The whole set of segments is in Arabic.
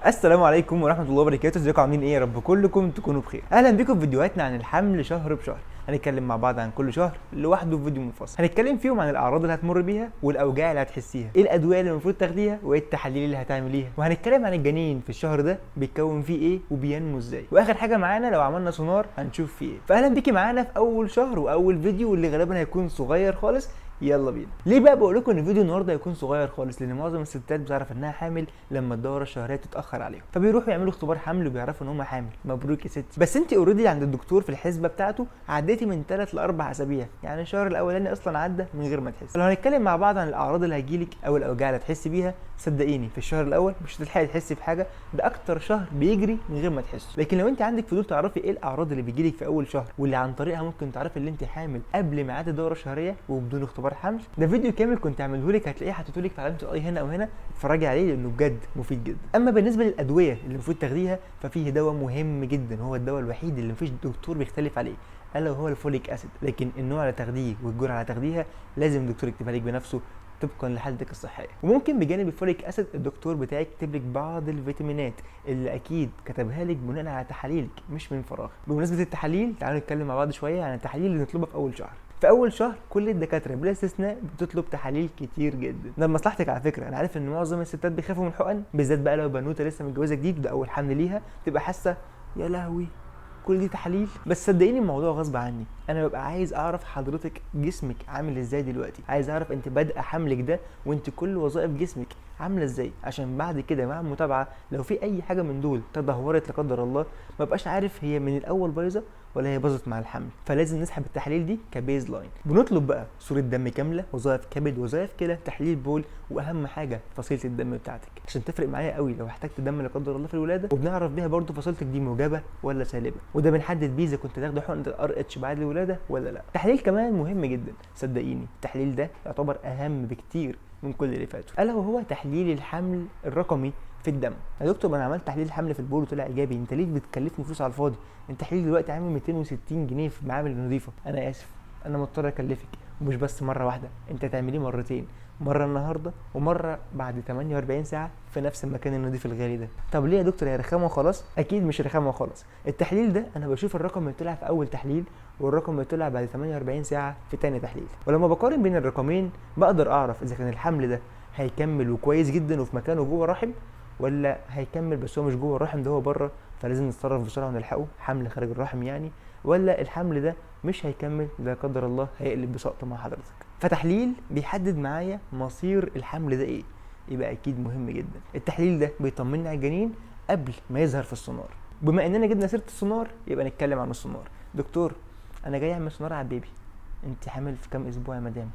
السلام عليكم ورحمه الله وبركاته. ازيكم عاملين ايه؟ يا رب كلكم تكونوا بخير. اهلا بكم في فيديوهاتنا عن الحمل شهر بشهر. هنتكلم مع بعض عن كل شهر لوحده في فيديو منفصل. هنتكلم فيهم عن الاعراض اللي هتمر بيها والاوجاع اللي هتحسيها، ايه الادويه اللي المفروض تاخديها وايه التحاليل اللي هتعمليها، وهنتكلم عن الجنين في الشهر ده بيتكون فيه ايه وبينمو ازاي، واخر حاجه معانا لو عملنا سونار هنشوف فيه ايه. فاهلا بيكي معانا في اول شهر واول فيديو واللي غالبا هيكون صغير خالص. يلا بينا. ليه بقى بقول لكم ان الفيديو النهارده هيكون صغير خالص؟ لان معظم الستات بتعرف انها حامل لما الدوره الشهريه تتاخر عليهم، فبيروحوا يعملوا اختبار حمل وبيعرفوا ان هم حامل. مبروك يا ستي، بس انت اوريدي عند الدكتور في الحسبه بتاعته عديتي من 3 ل 4 اسابيع، يعني الشهر الاولاني اصلا عدى من غير ما تحسي. لو هنتكلم مع بعض عن الاعراض اللي هتجيلك او الاوجاع اللي هتحسي بيها، صدقيني في الشهر الاول مش هتلحقي تحسي بحاجه، ده اكتر شهر بيجري من غير ما تحسي. لكن لو انت عندك فضول تعرفي ايه الاعراض اللي بيجيلك في اول شهر واللي عن طريقها ممكن تعرفي ان انت حامل قبل ميعاد الدوره الشهريه وبدون اختبار حمل، ده فيديو كامل كنت عامله لك، هتلاقيه حاطط لك في علامه الاي هنا او هنا، اتفرجي عليه لانه بجد مفيد جدا. اما بالنسبه للادويه اللي المفروض تاخديها، ففيه دواء مهم جدا، هو الدواء الوحيد اللي مفيش دكتور بيختلف عليه، الا وهو الفوليك اسيد. لكن النوع اللي تاخديه والجرعه اللي تاخديها لازم الدكتور يكتبها لك بنفسه طبقا لحالتك الصحيه. وممكن بجانب الفوليك اسيد الدكتور بتاعك يكتب لك بعض الفيتامينات اللي اكيد كتبها لك بناء على تحاليلك مش من فراغ. بمناسبه التحاليل، تعالوا نتكلم مع بعض شويه عن التحاليل اللي نطلبها في اول شهر. في اول شهر كل الدكاتره بلا استثناء بتطلب تحاليل كتير جدا، ده لمصلحتك على فكره. انا عارف ان معظم الستات بيخافوا من الحقن، بالذات بقى لو بنوته لسه متجوزه جديد وده اول حمل ليها، تبقى حاسه يا لهوي كل دي تحاليل. بس صدقيني الموضوع غصب عني، انا ببقى عايز اعرف حضرتك جسمك عامل ازاي دلوقتي، عايز اعرف انت بادئه حملك ده وانت كل وظائف جسمك عامله ازاي، عشان بعد كده مع المتابعه لو في اي حاجه من دول تدهورت لا قدر الله، ما بقاش عارف هي من الاول بايظه ولا هي باظت مع الحمل. فلازم نسحب التحاليل دي كبيز لاين. بنطلب بقى صوره دم كامله، وظائف كبد، وظائف كلى، تحليل بول، واهم حاجه فصيله الدم بتاعتك عشان تفرق معايا قوي لو احتجت دم لا قدر الله في الولاده، وبنعرف بيها برده فصيلتك دي موجبه ولا سالبه، وده بنحدد بيه اذا كنت تاخد حقنه الار اتش بعد الولاده ولا لا. تحليل كمان مهم جدا، صدقيني التحليل ده يعتبر اهم بكتير من كل اللي فاتوا، الا وهو تحليل الحمل الرقمي في الدم. يا دكتور ما انا عملت تحليل الحمل في البول وطلع ايجابي، انت ليه بتكلفني فلوس على الفاضي؟ التحليل دلوقتي عامل 260 جنيه في معامل نظيفه. انا اسف، انا مضطر اكلفك، ومش بس مره واحده، انت تعمليه مرتين، مره النهارده ومره بعد 48 ساعه في نفس المكان النظيف الغالي ده. طب ليه يا دكتور؟ هي رخامه وخلاص؟ اكيد مش رخامه وخلاص. التحليل ده انا بشوف الرقم اللي طلع في اول تحليل والرقم اللي طلع بعد 48 ساعه في تاني تحليل، ولما بقارن بين الرقمين بقدر اعرف اذا كان الحمل ده هيكمل وكويس جدا وفي مكانه جوه الرحم، ولا هيكمل بس هو مش جوه الرحم، ده هو بره، فلازم نتصرف بسرعه ونلحقه، حمل خارج الرحم يعني، ولا الحمل ده مش هيكمل، لا قدر الله هيقلب بسقط مع حضرتك. فتحليل بيحدد معايا مصير الحمل ده ايه، يبقى اكيد مهم جدا. التحليل ده بيطمني على الجنين قبل ما يظهر في السونار. بما اننا جبنا سيره السونار يبقى نتكلم عن السونار. دكتور انا جاي اعمل سونار على البيبي، انت حامل في كام اسبوع يا مدام؟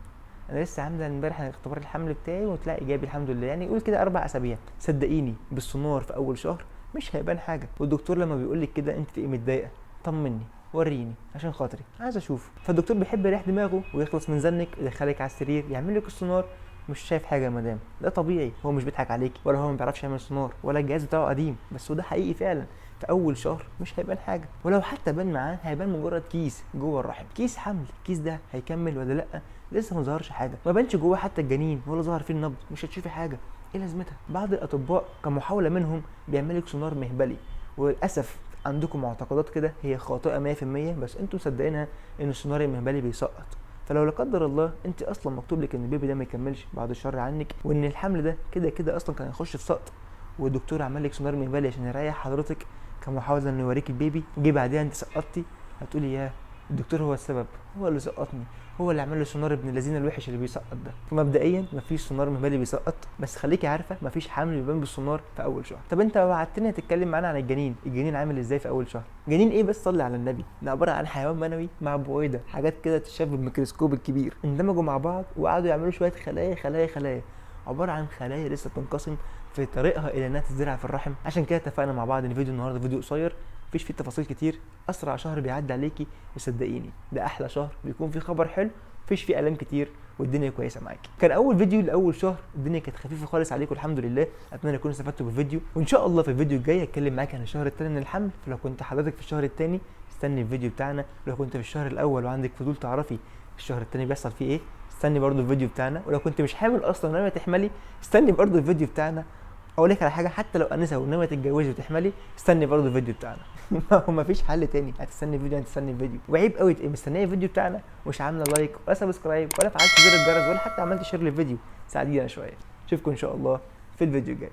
انا لسه عامله امبارح اختبار الحمل بتاعي وطلع ايجابي الحمد لله، يعني قول كده 4 اسابيع. صدقيني بالسونار في اول شهر مش هيبان حاجه، والدكتور لما بيقول لك كده انت تبقي متضايقه، طمني وريني عشان خاطري عايز اشوف. فالدكتور بيحب يريح دماغه ويخلص من زنك، يدخلك على السرير يعمل لك السونار، مش شايف حاجه يا مدام، ده طبيعي، هو مش بيضحك عليك ولا هو ما بيعرفش يعمل سونار ولا الجهاز بتاعه قديم، بس وده حقيقي فعلا. في اول شهر مش هيبان حاجه، ولو حتى بان معاه هيبان مجرد كيس جوه الرحم، كيس حمل. الكيس ده هيكمل ولا لا لسه ما ظهرش حاجه، ما بانش جوه حتى الجنين ولا ظهر فيه النبض، مش هتشوفي حاجه، ايه لازمتها؟ بعض الاطباء كمحاوله منهم بيعمل لك سونار مهبلي، وللاسف عندكم معتقدات كده هي خاطئه 100%، بس انتوا مصدقينها ان السونار المهبلي بيسقط. فلو لا قدر الله انت اصلا مكتوب لك ان البيبي ده ما يكملش بعد الشر عنك، وان الحمل ده كده كده اصلا كان هيخش في سقط، والدكتور عمل لك سونار مهبلي عشان يريح حضرتك كمحاوله انه يوريك البيبي، جه بعديها انت سقطتي، هتقولي يا الدكتور هو السبب، هو اللي سقطني، هو اللي عمل لي سونار ابن الذين الوحش اللي بيسقط ده. فمبدئيا مفيش سونار مهبلي بيسقط، بس خليكي عارفه مفيش حمل بيبان بالسونار في اول شهر. طب انت وعدتني هتتكلم معانا عن الجنين، الجنين عامل ازاي في اول شهر؟ جنين ايه بس؟ صلي على النبي، ده عباره عن حيوان منوي مع بويضه، حاجات كده تتشاف بالميكروسكوب الكبير، اندمجوا مع بعض وقعدوا يعملوا شويه خلايا خلايا خلايا، عباره عن خلايا لسه بتنقسم في طريقها الى انها تتزرع في الرحم. عشان كده اتفقنا مع بعض ان فيديو النهارده فيديو قصير مفيش فيه تفاصيل كتير، اسرع شهر بيعدي عليكي، وصدقيني ده احلى شهر بيكون فيه خبر حلو، مفيش فيه الام كتير والدنيا كويسه معاكي. كان اول فيديو لاول شهر، الدنيا كانت خفيفه خالص عليكم الحمد لله، اتمنى تكونوا استفدتوا بالفيديو، وان شاء الله في الفيديو الجاي هتكلم معاك عن الشهر الثاني من الحمل. فلو كنت حضرتك في الشهر الثاني استني الفيديو بتاعنا، ولو كنت في الشهر الاول وعندك فضول تعرفي الشهر الثاني بيحصل فيه ايه استني برضو الفيديو بتاعنا، ولو كنت مش حامل اصلا ناويه تحملي استني برضو الفيديو بتاعنا. اقول لك على حاجه، حتى لو انسه وناويه تتجوزي وتحملي، استني برضه الفيديو بتاعنا. هو مفيش حل تاني، هتستني فيديو هتستني فيديو. وعيب قوي تبقي مستنيه الفيديو بتاعنا ومش عامله لايك ولا سبسكرايب ولا فعلت زر الجرس ولا حتى عملت شير للفيديو. ساعدينا شويه. اشوفكم ان شاء الله في الفيديو الجاي.